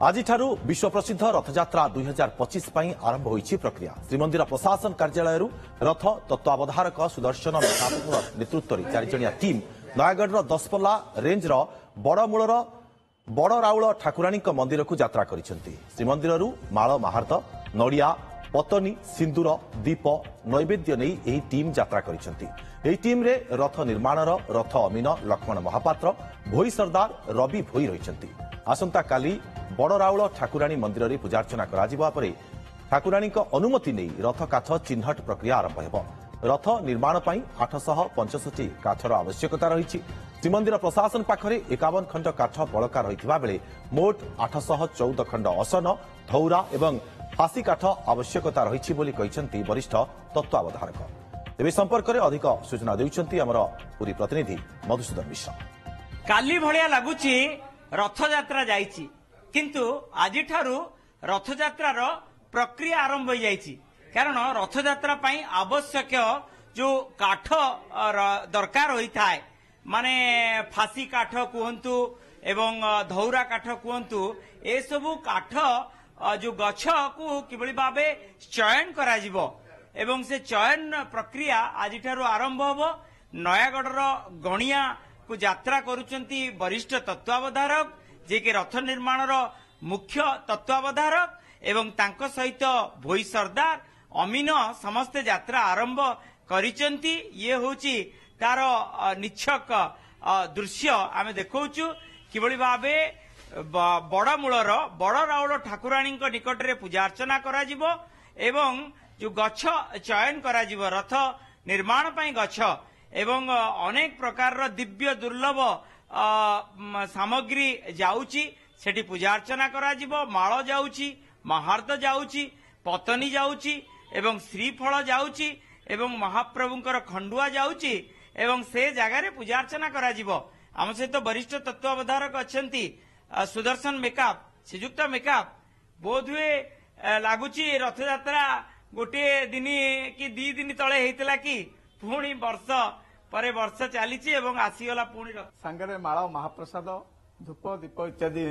आज विश्व प्रसिद्ध रथयात्रा 2025 आरंभ होईछि प्रक्रिया। श्रीमंदिर प्रशासन कार्यालय रथ तत्वावधारक सुदर्शन नेतृत्व में 4 जणिया टीम नयागढ़ दसपल्ला रेंजर बड़मूलर बड़ राउल ठाकुराणी मंदिर को यात्रा करिसेंती। श्रीमंदिर माल महार्त नड़िया पतनी सिंदूर दीप नैवेद्य नहीं यही टीम यात्रा करिसेंती। एही टीम रे रथ निर्माणर रथ अमीन लक्ष्मण महापात्र भोई सरदार रवि भोई रहिसेंती। आसंता काली बड़ राउल ठाकुराणी मंदिर में पूजार्चना कराजिबा परे ठाकुराणी अनुमति नहीं रथ काठ चिन्हट प्रक्रिया आरंभ हेब। रथ निर्माण पर 865 काठर आवश्यकता रही। श्रीमंदिर प्रशासन पाखरे 51 खंड काठ बलका रही बेले मोट 814 खंड असन धौरा एवं फासी काठ आवश्यकता रही वरिष्ठ तत्वावधारक। तेज संपर्क में अधिक सूचना देउछंती हमर पूरी प्रतिनिधि मधुसूदन मिश्र। काली भलिया लागुची रथयात्रा जाइछि किंतु आजि ठारू रथयात्रार प्रक्रिया आरंभ हो जाइछि। कारण रथयात्रा पई आवश्यक जो काठ दरकार होता है माने फासी काठ कहतु एवं धौरा काठ कहतु ए सबु काठ जो गछ को किबळी भाबे चयन करा जिवो एवं से चयन प्रक्रिया आज ठारू आरंभ होबो। नयागढ़ गणिया को यात्रा करुचंती वरिष्ठ तत्वावधारक जे के रथ निर्माणर मुख्य तत्वावधारक एवं तांको सहित भोई सरदार अमीन समस्त यात्रा आरंभ करिचंती। ये होची तार निच्छक दृश्य आमे देखौचु किबळी भाबे बड़मूलर बड़ राउल ठाकुराणी निकट रे पूजा अर्चना करा जिवो एवं जो गछ चयन करा जिवो रथ निर्माण पई गछ एवं अनेक प्रकार दिव्य दुर्लभ सामग्री जाउची सेठी पूजा अर्चना करा जिवो। माळ जाउची महार्त जाउची पतनी जाउची एवं श्रीफल जाउची एवं महाप्रभुंकर खंडुआ जाउची एवं से जगार पूजा अर्चना करा जिवो। आम सहित वरिष्ठ तत्वावधारक अछंती सुदर्शन मेकअप श्रीजुक्त मेकअप बोध हुए लागुची रथयात्रा गोटे दिन कि 2 दिन तले हेतला कि पुणी वर्ष परे वर्ष चलीची एवं आसीगला पुणी सांगरे माळ महाप्रसाद धूप दीप इत्यादि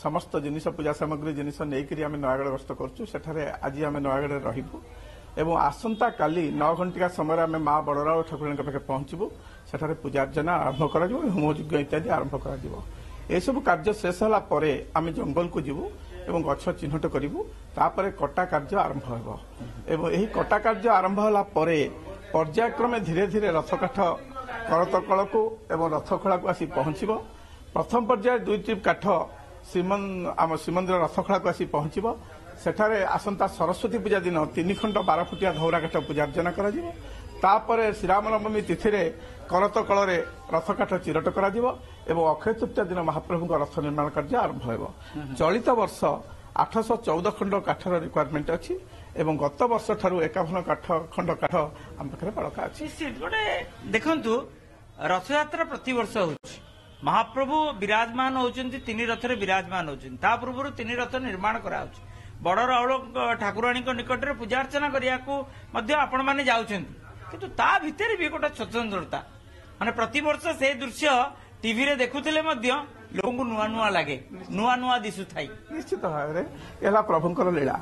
समस्त जिनिस पूजा सामग्री जिनिस नेइकरी आमे नयागढ़ गस्त करछु। सेठारे आज आमे नयागढ़ रहिबु एवं आसंता काली 9 घंटा समय आमे मां बड़राव ठाकुराणी पाखे पहुंचबु। सेठारे पूजा अर्चना आरंभ करा जिवो होमयज्ञ इत्यादि आरंभ करा जिवो। ए सब कार्य शेष होला परे आमे जंगल को जिवु एवं गछ चिन्हट करिवु। तापरे कटा कार्य आरंभ हेबो एवं एही कटा कार्य आरंभ होला परे पर्यायक्रमे धीरे धीरे रथकाठ करतकल को एवं रथखोला को आसी पहुंचबो। प्रथम पर्याय 2 ट्रिप काठ आम श्रीमंदिर रथखोला को आसी पहुंचबो। सेठारे आसंता सरस्वती पूजा दिन 3 खंड 12 फुटिया धौरा काठ पूजा अर्चना करा जिवो। तापरे श्रीरामनवमी तिथि रे करतकल रे रथकाठ चिरट करा जिवो एवं अक्षय तृतीया दिन महाप्रभु रथ निर्माण कार्य आरंभ हेबो। चलित वर्ष 814 खंड काठर रिक्वायरमेंट अछि एवं गत वर्ष ठारू 51 खंड काठ आम पाखरे बळका अछि। गोटे देखंतु रथयात्रा प्रति वर्ष होछि महाप्रभु विराजमान होउचंती 3 रथरे विराजमान होउचंती। ता पूर्व 3 रथ निर्माण करा होछि। बड़ राउल ठाकुराणी निकट रे पूजा अर्चना करिया को मध्य आपण माने जाउचंती किंतु ता भितर भी गोटे स्वतंत्रता माने प्रति वर्ष से दृश्य टीवी रे देखुथिले मध्य लोगन को नुआ नुआ लागे नुआ नुआ दिसु थाई। निश्चित भाव रे एला प्रभुंकर लीला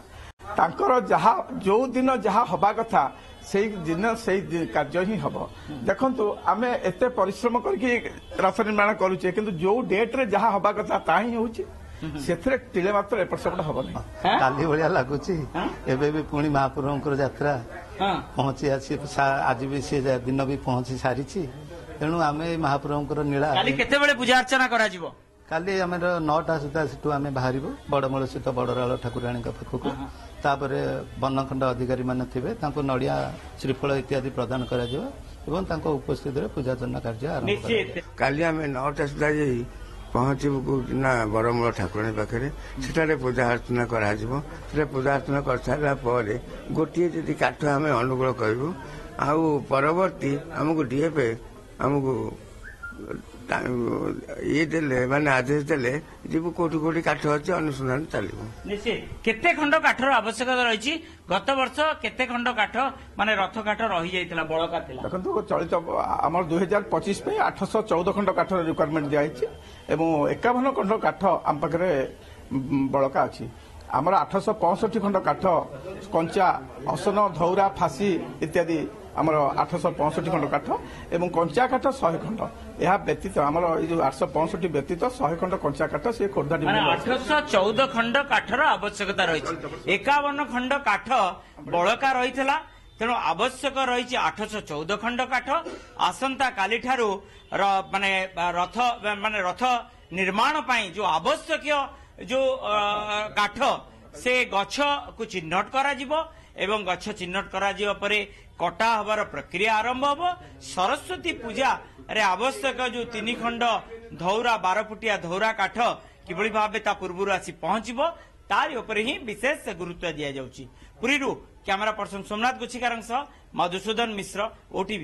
तांकर जहा जो दिन जहा हबा कथा सेई दिन सेई कार्य ही हबो। देखंतु आमे एते परिश्रम करके रथ निर्माण करूचे किंतु जो डेट रे जहा हबा कथा ता ही होउची सेथरे टिले मात्र एपट सेपट हबो नै। काली भलिया लागुची एबे भी पुणी महाप्रभुंकर यात्रा पहुंची आसी आज भी से दिन भी पहुंची सारिची। तेणु आमे महाप्रभुंकर नीला काली केते बेले पूजा अर्चना करा जिवो। काली आमे 9टा सुधा सेठू आमे बाहरिबो बड़मूल स्थित बड़राउल ठाकुराणी पाखकू। तापरे वनखंड अधिकारी माने थिबे तांको नड़िया श्रीफल इत्यादि प्रदान करा जिवो एवं तांको उपस्थित रे पूजा अर्चना कार्य आरंभ करा। काली आमे 9टा सुधा जाई पहुंचबु ना बड़मूल ठाकुराणी पाखरे सेठारे पूजा अर्चना करा जिवो। सेटा पूजा अर्चना कर सारा परे गोटिए जदि काठ आमे अनुकूल करबु आउ परवर्ती हमकु डीएफए हमकु ये देले माने आदेश देले जीव कोटी कोटी काठ अच्छे अनुसंधान चलो निश्चित केते खंड काठर आवश्यकता रही। गत वर्ष केते खंड काठ माने रथ काठ रही जाइतिला बळका थिला। देखंतु चलित हमर 2025 पे 814 खंड काठर रिक्वायरमेंट दिया एवं 51 खंड काठ आम पाखरे ବଳକା ଅଛି। ଆମର 865 ଖଣ୍ଡ କାଠ କଞ୍ଚା ଅସନ ଧଉରା ଫାସି ଇତ୍ୟାଦି ଆମର 865 ଖଣ୍ଡ କାଠ ଏବଂ କଞ୍ଚା କାଠ 100 ଖଣ୍ଡ। ଏହା ବ୍ୟତୀତ ଆମର ଏଇ ଯୋଉ 865 ବ୍ୟତୀତ 100 ଖଣ୍ଡ କଞ୍ଚା କାଠ ସେ ଖୋର୍ଦ୍ଧା ମାନେ ଡିଭିଜନ 814 ଖଣ୍ଡ କାଠର ଆବଶ୍ୟକତା ରହିଛି। 51 ଖଣ୍ଡ କାଠ ବଳକା ରହିଥିଲା, ତେଣୁ ଆବଶ୍ୟକ ରହିଛି 814 ଖଣ୍ଡ କାଠ। ଆସନ୍ତା କାଲିଠାରୁ ରଥ ନିର୍ମାଣ ପାଇଁ ଯୋଉ ଆବଶ୍ୟକୀୟ ଯୋଉ କାଠ ସେ ଗଛକୁ ଚିହ୍ନଟ କରାଯିବ ଏବଂ ଗଛ ଚିହ୍ନଟ କରାଯିବା ପରେ କଟା ହବାର ପ୍ରକ୍ରିୟା ଆରମ୍ଭ ହବ। ସରସ୍ୱତୀ ପୂଜାରେ ଆବଶ୍ୟକ ଯୋଉ 3 ଖଣ୍ଡ ଧଉରା 12 ଫୁଟିଆ ଧଉରା କାଠ କିଭଳି ଭାବେ ତା ପୂର୍ବରୁ ଆସି ପହଞ୍ଚିବ ତାରି ଉପରେ ହିଁ ବିଶେଷ ଗୁରୁତ୍ୱ ଦିଆଯାଉଛି। ପୁରୀରୁ କ୍ୟାମେରା ପର୍ସନ ସୋମନାଥ ଗୁଛିକାରଙ୍କ ସହ ମଧୁସୂଦନ ମିଶ୍ର, OTV।